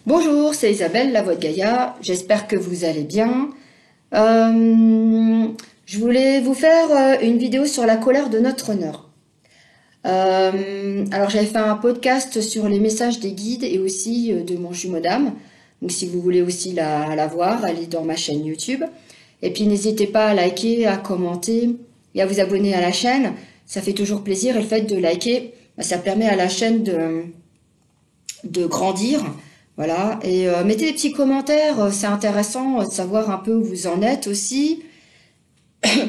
Bonjour, c'est Isabelle, la voix de Gaïa. J'espère que vous allez bien. Je voulais vous faire une vidéo sur la colère de notre honneur. Alors j'avais fait un podcast sur les messages des guides et aussi de mon jumeau d'âme. Donc si vous voulez aussi la voir, elle est dans ma chaîne YouTube. Et puis n'hésitez pas à liker, à commenter et à vous abonner à la chaîne. Ça fait toujours plaisir et le fait de liker, ça permet à la chaîne de grandir. Voilà, et mettez des petits commentaires, c'est intéressant de savoir un peu où vous en êtes aussi.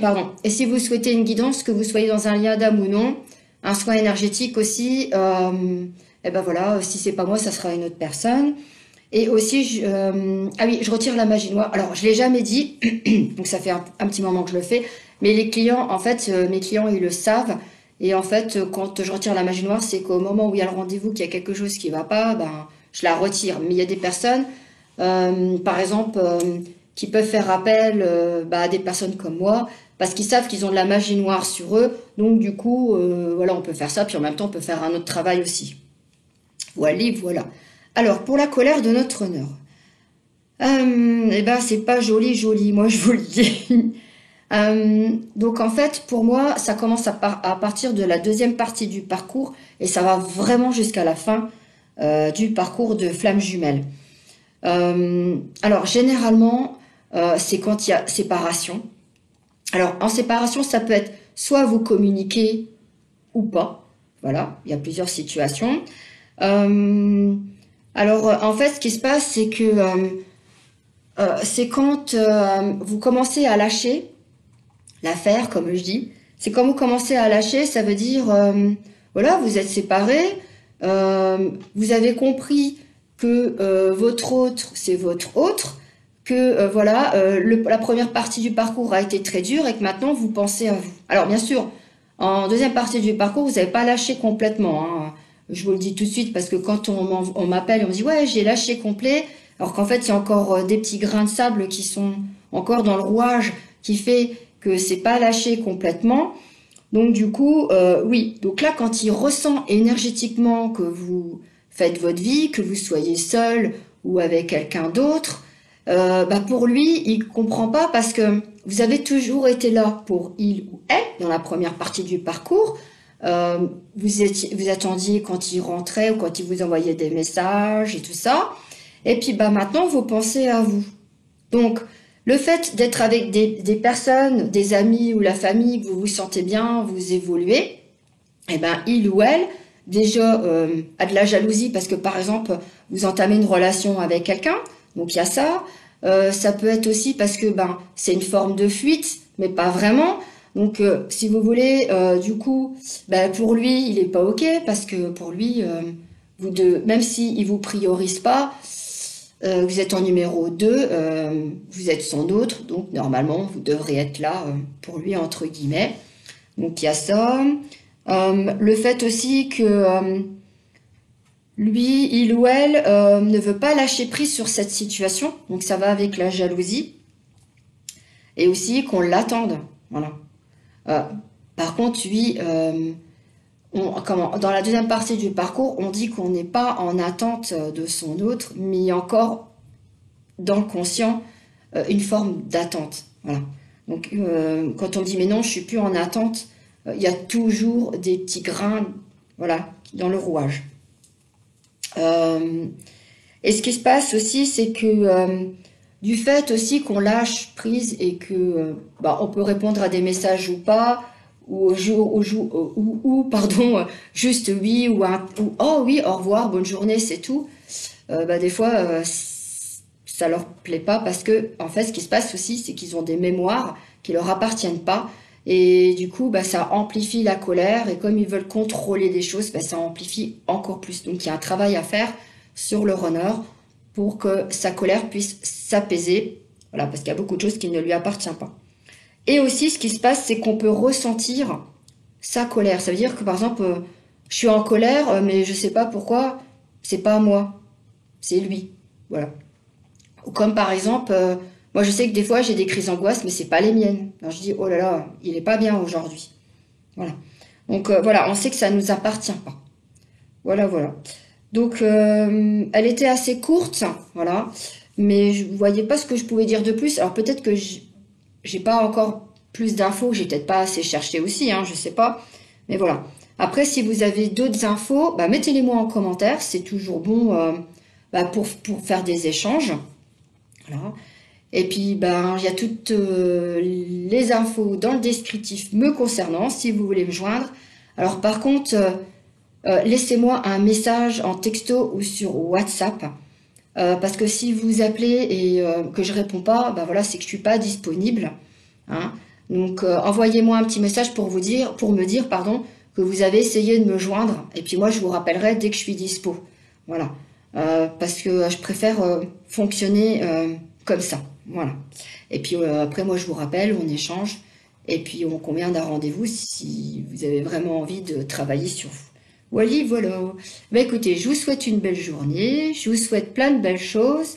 Pardon. Et si vous souhaitez une guidance, que vous soyez dans un lien d'âme ou non, un soin énergétique aussi, et ben voilà, si c'est pas moi, ça sera une autre personne. Et aussi, ah oui, je retire la magie noire. Alors, je l'ai jamais dit, donc ça fait un petit moment que je le fais, mais les clients, en fait, mes clients, ils le savent. Et en fait, quand je retire la magie noire, c'est qu'au moment où il y a le rendez-vous, qu'il y a quelque chose qui va pas, ben je la retire. Mais il y a des personnes, par exemple, qui peuvent faire appel à des personnes comme moi, parce qu'ils savent qu'ils ont de la magie noire sur eux. Donc du coup, voilà, on peut faire ça, puis en même temps, on peut faire un autre travail aussi. Voilà, voilà. Alors, pour la colère de notre honneur. Eh ben, c'est pas joli, joli, moi je vous le dis. Donc en fait, pour moi, ça commence à partir de la deuxième partie du parcours, et ça va vraiment jusqu'à la fin du parcours de flamme jumelle. Alors généralement, c'est quand il y a séparation. Alors en séparation, ça peut être soit vous communiquez ou pas. Voilà, il y a plusieurs situations. Alors en fait, ce qui se passe, c'est que c'est quand vous commencez à lâcher l'affaire, comme je dis. C'est quand vous commencez à lâcher, ça veut dire, voilà, vous êtes séparés. Vous avez compris que votre autre, c'est votre autre, que voilà, la première partie du parcours a été très dure et que maintenant vous pensez à vous. Alors bien sûr, en deuxième partie du parcours, vous n'avez pas lâché complètement, hein. Je vous le dis tout de suite parce que quand on m'appelle, on me dit ouais, j'ai lâché complet, alors qu'en fait il y a encore des petits grains de sable qui sont encore dans le rouage qui fait que c'est pas lâché complètement. Donc du coup, oui. Donc là, quand il ressent énergétiquement que vous faites votre vie, que vous soyez seul ou avec quelqu'un d'autre, pour lui, il comprend pas parce que vous avez toujours été là pour il ou elle dans la première partie du parcours. Vous attendiez quand il rentrait ou quand il vous envoyait des messages et tout ça. Et puis maintenant, vous pensez à vous. Donc, le fait d'être avec des personnes, des amis ou la famille, que vous vous sentez bien, vous évoluez, eh ben, il ou elle, déjà, a de la jalousie parce que, par exemple, vous entamez une relation avec quelqu'un, donc il y a ça. Ça peut être aussi parce que c'est une forme de fuite, mais pas vraiment. Donc, si vous voulez, du coup, pour lui, il n'est pas OK parce que pour lui, même s'il ne vous priorise pas, vous êtes en numéro 2, vous êtes son autre, donc normalement vous devrez être là pour lui entre guillemets. Donc il y a ça. Le fait aussi que lui, il ou elle ne veut pas lâcher prise sur cette situation, donc ça va avec la jalousie. Et aussi qu'on l'attende. Voilà. Par contre, lui, dans la deuxième partie du parcours, on dit qu'on n'est pas en attente de son autre, mais il y a encore dans le conscient une forme d'attente. Voilà. Donc quand on dit mais non, je suis plus en attente, il y a toujours des petits grains, voilà, dans le rouage. Et ce qui se passe aussi, c'est que du fait aussi qu'on lâche prise et que on peut répondre à des messages ou pas, ou pardon, juste oui ou oh oui, au revoir, bonne journée, c'est tout. Des fois, ça leur plaît pas parce que en fait, ce qui se passe aussi, c'est qu'ils ont des mémoires qui leur appartiennent pas et du coup, ça amplifie la colère et comme ils veulent contrôler des choses, ça amplifie encore plus. Donc, il y a un travail à faire sur le runner pour que sa colère puisse s'apaiser. Voilà, parce qu'il y a beaucoup de choses qui ne lui appartiennent pas. Et aussi, ce qui se passe, c'est qu'on peut ressentir sa colère. Ça veut dire que, par exemple, je suis en colère, mais je sais pas pourquoi, c'est pas moi, c'est lui. Voilà. Ou comme, par exemple, moi, je sais que des fois, j'ai des crises d'angoisse, mais c'est pas les miennes. Alors, je dis, oh là là, il est pas bien aujourd'hui. Voilà. Donc, voilà, on sait que ça nous appartient pas. Voilà, voilà. Donc, elle était assez courte, voilà. Mais je voyais pas ce que je pouvais dire de plus. Alors peut-être que j'ai pas encore plus d'infos, j'ai peut-être pas assez cherché aussi, hein, je sais pas. Mais voilà. Après, si vous avez d'autres infos, bah, mettez-les-moi en commentaire. C'est toujours bon bah, pour faire des échanges. Voilà. Et puis, ben, il y a toutes les infos dans le descriptif me concernant, si vous voulez me joindre. Alors, par contre, laissez-moi un message en texto ou sur WhatsApp. Parce que si vous appelez et que je réponds pas, ben voilà, c'est que je suis pas disponible. Hein. Donc, envoyez-moi un petit message pour me dire, pardon, que vous avez essayé de me joindre. Et puis moi, je vous rappellerai dès que je suis dispo. Voilà. Parce que je préfère fonctionner comme ça. Voilà. Et puis après, moi, je vous rappelle, on échange. Et puis on convient d'un rendez-vous si vous avez vraiment envie de travailler sur vous. Voilà, voilà. Bah écoutez, je vous souhaite une belle journée. Je vous souhaite plein de belles choses.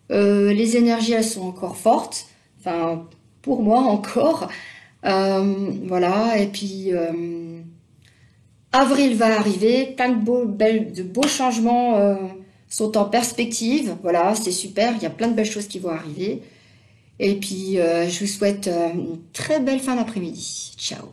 Les énergies, elles sont encore fortes. Enfin, pour moi encore. Voilà. Et puis avril va arriver. Plein de beaux changements sont en perspective. Voilà, c'est super. Il y a plein de belles choses qui vont arriver. Et puis, je vous souhaite une très belle fin d'après-midi. Ciao.